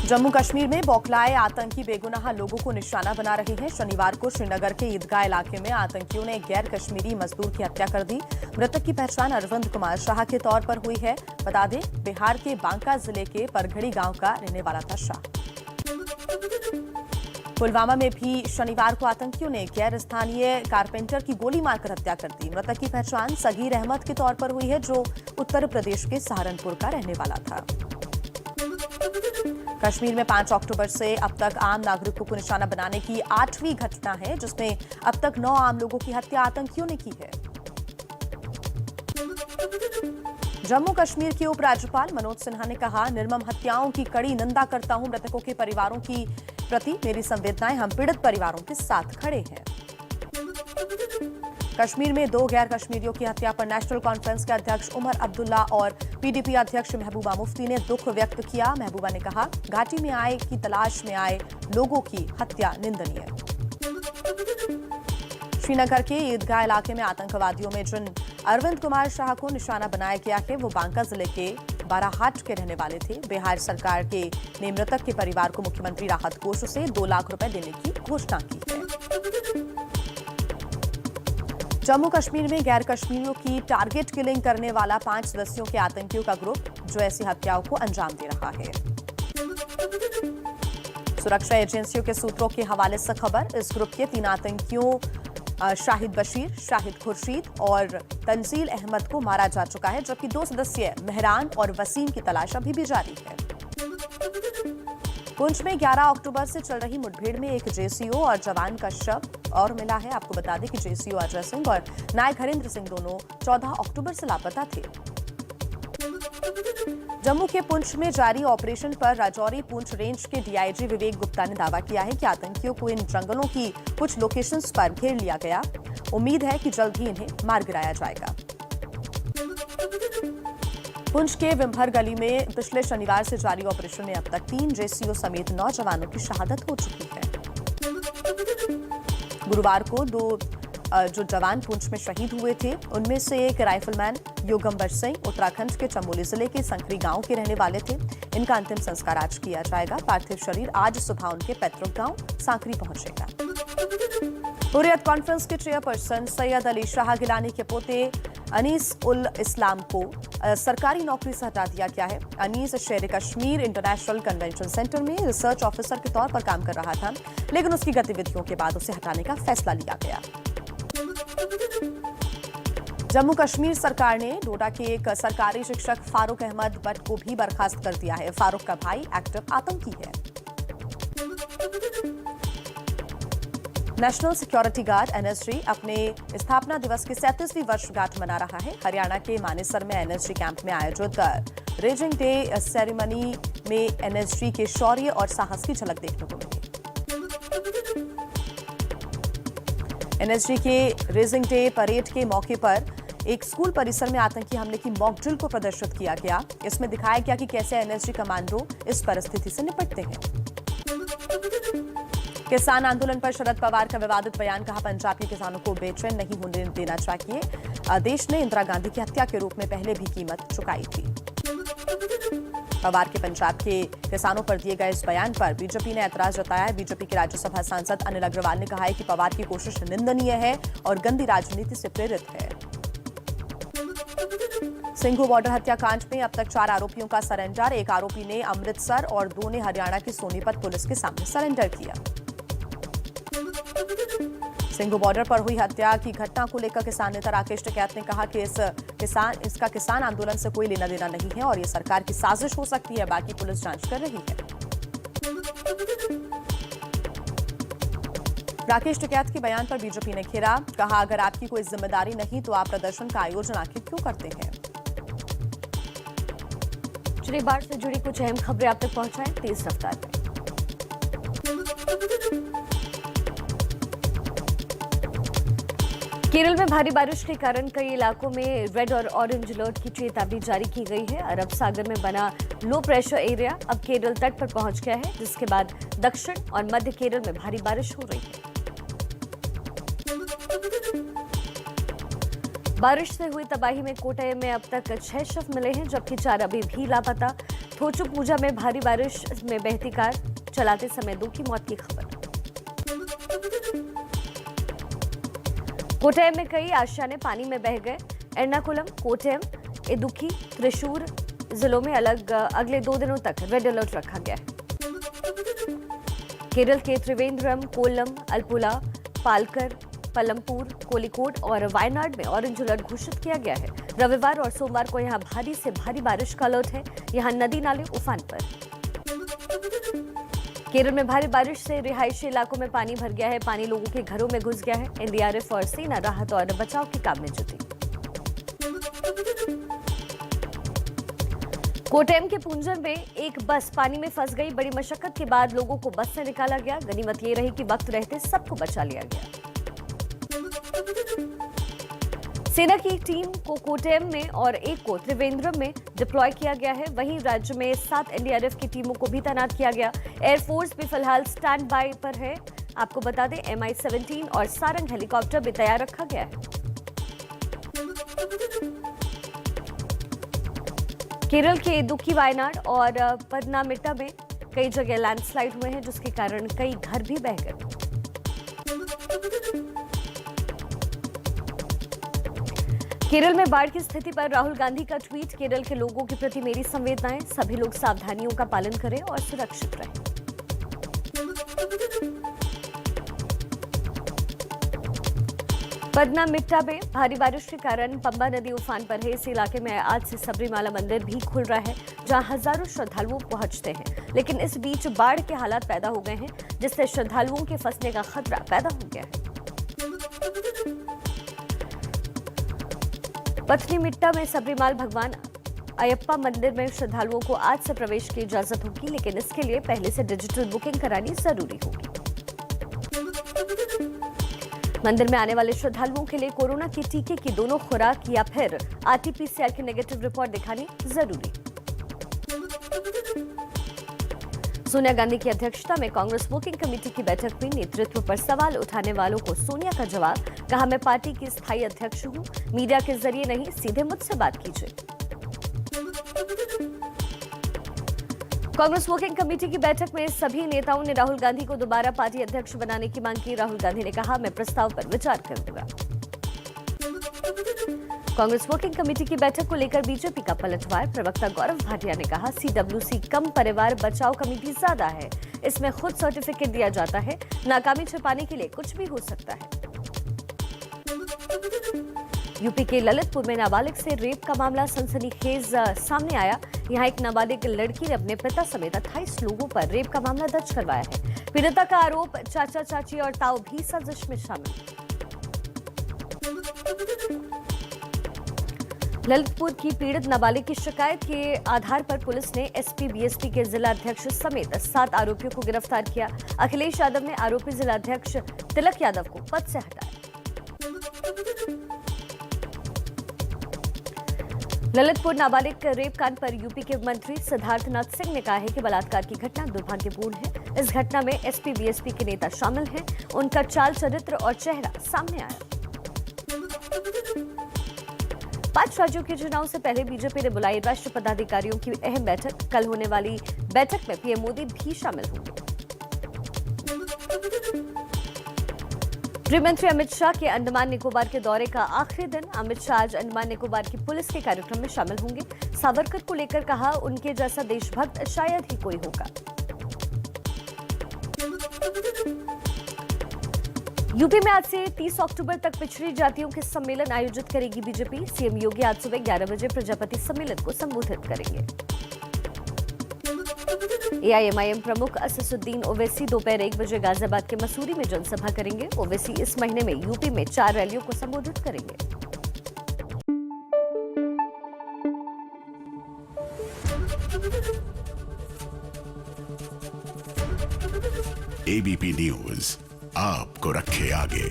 जम्मू कश्मीर में बौखलाए आतंकी बेगुनाह लोगों को निशाना बना रहे हैं। शनिवार को श्रीनगर के ईदगाह इलाके में आतंकियों ने एक गैर कश्मीरी मजदूर की हत्या कर दी। मृतक की पहचान अरविंद कुमार शाह के तौर पर हुई है। बता दें, बिहार के बांका जिले के परघड़ी गांव का रहने वाला था शाह। पुलवामा में भी शनिवार को आतंकियों ने गैर स्थानीय कारपेंटर की गोली मारकर हत्या कर दी। मृतक की पहचान सगीर अहमद के तौर पर हुई है, जो उत्तर प्रदेश के सहारनपुर का रहने वाला था। कश्मीर में 5 अक्टूबर से अब तक आम नागरिकों को निशाना बनाने की 8वीं घटना है, जिसमें अब तक 9 आम लोगों की हत्या आतंकियों ने की है। जम्मू कश्मीर के उपराज्यपाल मनोज सिन्हा ने कहा, निर्मम हत्याओं की कड़ी निंदा करता हूं। मृतकों के परिवारों की प्रति मेरी संवेदनाएं, हम पीड़ित परिवारों के साथ खड़े हैं। कश्मीर में 2 गैर कश्मीरियों की हत्या पर नेशनल कॉन्फ्रेंस के अध्यक्ष उमर अब्दुल्ला और पीडीपी अध्यक्ष महबूबा मुफ्ती ने दुख व्यक्त किया। महबूबा ने कहा, घाटी में आए की तलाश में आए लोगों की हत्या निंदनीय। श्रीनगर के ईदगाह इलाके में आतंकवादियों में जिन अरविंद कुमार शाह को निशाना बनाया गया है, वो बांका जिले के बाराहाट के रहने वाले थे। बिहार सरकार ने मृतक के परिवार को मुख्यमंत्री राहत कोष से 2 लाख रुपए देने की घोषणा की है। जम्मू कश्मीर में गैर कश्मीरियों की टारगेट किलिंग करने वाला 5 सदस्यों के आतंकियों का ग्रुप जो ऐसी हत्याओं को अंजाम दे रहा है। सुरक्षा एजेंसियों के सूत्रों के हवाले से खबर, इस ग्रुप के 3 आतंकियों शाहिद बशीर, शाहिद खुर्शीद और तंजील अहमद को मारा जा चुका है, जबकि 2 सदस्य मेहरान और वसीम की तलाश अभी भी जारी है। पुंछ में 11 अक्टूबर से चल रही मुठभेड़ में एक जेसीओ और जवान का शव और मिला है। आपको बता दें कि जेसीओ अजय सिंह और नायक हरेंद्र सिंह दोनों 14 अक्टूबर से लापता थे। जम्मू के पुंछ में जारी ऑपरेशन पर राजौरी पुंछ रेंज के डीआईजी विवेक गुप्ता ने दावा किया है कि आतंकियों को इन जंगलों की कुछ लोकेशंस पर घेर लिया गया। उम्मीद है कि जल्द ही इन्हें मार गिराया जाएगा। पुंछ के विम्भर गली में पिछले शनिवार से जारी ऑपरेशन में अब तक 3 जेसीओ समेत 9 जवानों की शहादत हो चुकी है। गुरुवार को 2 जो जवान पुंछ में शहीद हुए थे, उनमें से एक राइफलमैन योगंबर सिंह उत्तराखंड के चमोली जिले के संखरी गांव के रहने वाले थे। इनका अंतिम संस्कार आज किया जाएगा। पार्थिव शरीर आज सुबह उनके पैतृक गांव सांकरी पहुंचेगा। हुर्रियत कॉन्फ्रेंस के चेयरपर्सन सैयद अली शाह गिलानी के पोते अनीस उल इस्लाम को सरकारी नौकरी से हटा दिया गया है। अनीस शेर कश्मीर इंटरनेशनल कन्वेंशन सेंटर में रिसर्च ऑफिसर के तौर पर काम कर रहा था, लेकिन उसकी गतिविधियों के बाद उसे हटाने का फैसला लिया गया। जम्मू कश्मीर सरकार ने डोडा के एक सरकारी शिक्षक फारूक अहमद भट्ट को भी बर्खास्त कर दिया है। फारूक का भाई एक्टिव आतंकी है। नेशनल सिक्योरिटी गार्ड एनएसजी अपने स्थापना दिवस की 37वीं वर्षगांठ मना रहा है। हरियाणा के मानेसर में एनएसजी कैंप में आयोजित रेजिंग डे सेरेमनी में एनएसजी के शौर्य और साहस की झलक देखने को मिली। एनएसजी के रेजिंग डे परेड के मौके पर एक स्कूल परिसर में आतंकी हमले की मॉक ड्रिल को प्रदर्शित किया गया। इसमें दिखाया गया कि कैसे एनएसजी कमांडो इस परिस्थिति से निपटते हैं। किसान आंदोलन पर शरद पवार का विवादित बयान, कहा पंजाब के किसानों को बेचैन नहीं होने देना चाहिए। देश ने इंदिरा गांधी की हत्या के रूप में पहले भी कीमत चुकाई थी। पवार के पंजाब के किसानों पर दिए गए इस बयान पर बीजेपी ने ऐतराज जताया है। बीजेपी के राज्यसभा सांसद अनिल अग्रवाल ने कहा है कि पवार की कोशिश निंदनीय है और गंदी राजनीति से प्रेरित है। सिंघू बॉर्डर हत्याकांड में अब तक 4 आरोपियों का सरेंडर। एक आरोपी ने अमृतसर और 2 ने हरियाणा की सोनीपत पुलिस के सामने सरेंडर किया। सिंघू बॉर्डर पर हुई हत्या की घटना को लेकर किसान नेता राकेश टिकैत ने कहा कि इसका किसान आंदोलन से कोई लेना देना नहीं है और ये सरकार की साजिश हो सकती है, बाकी पुलिस जांच कर रही है। राकेश टिकैत के बयान पर बीजेपी ने घेरा, कहा अगर आपकी कोई जिम्मेदारी नहीं तो आप प्रदर्शन का आयोजन आखिर क्यों करते हैं। चलिए बाढ़ से जुड़ी कुछ अहम खबरें आप तक पहुंचाएं तेज रफ्तार में। केरल में भारी बारिश के कारण कई इलाकों में रेड और ऑरेंज अलर्ट की चेतावनी जारी की गई है। अरब सागर में बना लो प्रेशर एरिया अब केरल तट पर पहुंच गया है, जिसके बाद दक्षिण और मध्य केरल में भारी बारिश हो रही है। बारिश से हुई तबाही में कोटयम में अब तक 6 शव मिले हैं, जबकि 4 अभी भी लापता। थोचू पूजा में भारी बारिश में बहती कार चलाते समय 2 की मौत की खबर। कोटयम में कई आशियाने पानी में बह गए। एर्नाकुलम, कोटयम, इदुक्की, त्रिशूर जिलों में अगले 2 दिनों तक रेड अलर्ट रखा गया है। केरल के त्रिवेंद्रम, कोल्लम, अल्पुला, पालकर, पलमपुर, कोलिकोड और वायनाड में ऑरेंज अलर्ट घोषित किया गया है। रविवार और सोमवार को यहां भारी से भारी बारिश का अलर्ट है। यहां नदी नाले उफान पर। केरल में भारी बारिश से रिहायशी इलाकों में पानी भर गया है। पानी लोगों के घरों में घुस गया है। एनडीआरएफ और सेना राहत और बचाव के काम में जुटी। कोटयम के पुंजन में एक बस पानी में फंस गई। बड़ी मशक्कत के बाद लोगों को बस से निकाला गया। गनीमत ये रही कि वक्त रहते सबको बचा लिया गया। सेना की एक टीम को कोटयम में और एक को त्रिवेंद्रम में डिप्लॉय किया गया है। वहीं राज्य में 7 एनडीआरएफ की टीमों को भी तैनात किया गया। एयरफोर्स भी फिलहाल स्टैंड बाय पर है। आपको बता दें, MI-17 और सारंग हेलीकॉप्टर भी तैयार रखा गया है। केरल के इदुक्की, वायनाड और पदनामिट्टा में कई जगह लैंडस्लाइड हुए हैं, जिसके कारण कई घर भी बह गए। केरल में बाढ़ की स्थिति पर राहुल गांधी का ट्वीट। केरल के लोगों के प्रति मेरी संवेदनाएं। सभी लोग सावधानियों का पालन करें और सुरक्षित रहें। पदनामिट्टा में भारी बारिश के कारण पंबा नदी उफान पर है। इस इलाके में आज से सबरीमाला मंदिर भी खुल रहा है, जहां हजारों श्रद्धालु पहुंचते हैं। लेकिन इस बीच बाढ़ के हालात पैदा हो गए हैं, जिससे श्रद्धालुओं के फंसने का खतरा पैदा हो गया है। पथनीमिट्टा में सबरीमाल भगवान अयप्पा मंदिर में श्रद्धालुओं को आज से प्रवेश की इजाजत होगी, लेकिन इसके लिए पहले से डिजिटल बुकिंग करानी जरूरी होगी। मंदिर में आने वाले श्रद्धालुओं के लिए कोरोना के टीके की दोनों खुराक या फिर RT-PCR की नेगेटिव रिपोर्ट दिखानी जरूरी। सोनिया गांधी की अध्यक्षता में कांग्रेस वर्किंग कमेटी की बैठक में नेतृत्व पर सवाल उठाने वालों को सोनिया का जवाब। कहा, मैं पार्टी की स्थायी अध्यक्ष हूं, मीडिया के जरिए नहीं, सीधे मुझसे बात कीजिए। कांग्रेस वर्किंग कमेटी की बैठक में सभी नेताओं ने राहुल गांधी को दोबारा पार्टी अध्यक्ष बनाने की मांग की। राहुल गांधी ने कहा, मैं प्रस्ताव पर विचार करूंगा। कांग्रेस वर्किंग कमेटी की बैठक को लेकर बीजेपी का पलटवार। प्रवक्ता गौरव भाटिया ने कहा, CWC कम, परिवार बचाओ कमेटी ज्यादा है। इसमें खुद सर्टिफिकेट दिया जाता है। नाकामी छिपाने के लिए कुछ भी हो सकता है। यूपी के ललितपुर में नाबालिग से रेप का मामला सनसनीखेज सामने आया। यहां एक नाबालिग लड़की ने अपने पिता समेत 28 लोगों पर रेप का मामला दर्ज करवाया है। पीड़िता का आरोप, चाचा चाची और ताऊ भी साजिश में शामिल। ललितपुर की पीड़ित नाबालिग की शिकायत के आधार पर पुलिस ने SP BSP के जिला अध्यक्ष समेत 7 आरोपियों को गिरफ्तार किया। अखिलेश यादव ने आरोपी जिला अध्यक्ष तिलक यादव को पद से हटाया। ललितपुर नाबालिग रेप कांड पर यूपी के मंत्री सिद्धार्थनाथ सिंह ने कहा है कि बलात्कार की घटना दुर्भाग्यपूर्ण है। इस घटना में SP BSP के नेता शामिल हैं। उनका चाल चरित्र और चेहरा सामने आया। 5 राज्यों के चुनाव से पहले बीजेपी ने बुलाई राष्ट्रीय पदाधिकारियों की अहम बैठक। कल होने वाली बैठक में PM मोदी भी शामिल होंगे। गृहमंत्री अमित शाह के अंडमान निकोबार के दौरे का आखिरी दिन। अमित शाह आज अंडमान निकोबार की पुलिस के कार्यक्रम में शामिल होंगे। सावरकर को लेकर कहा, उनके जैसा देशभक्त शायद ही कोई होगा। यूपी में आज से 30 अक्टूबर तक पिछड़ी जातियों के सम्मेलन आयोजित करेगी बीजेपी। सीएम योगी आज सुबह 11 बजे प्रजापति सम्मेलन को संबोधित करेंगे। AIMIM प्रमुख अससुद्दीन ओवैसी दोपहर 1 बजे गाजियाबाद के मसूरी में जनसभा करेंगे। ओवैसी इस महीने में यूपी में 4 रैलियों को संबोधित करेंगे। ABP न्यूज आपको रखे आगे।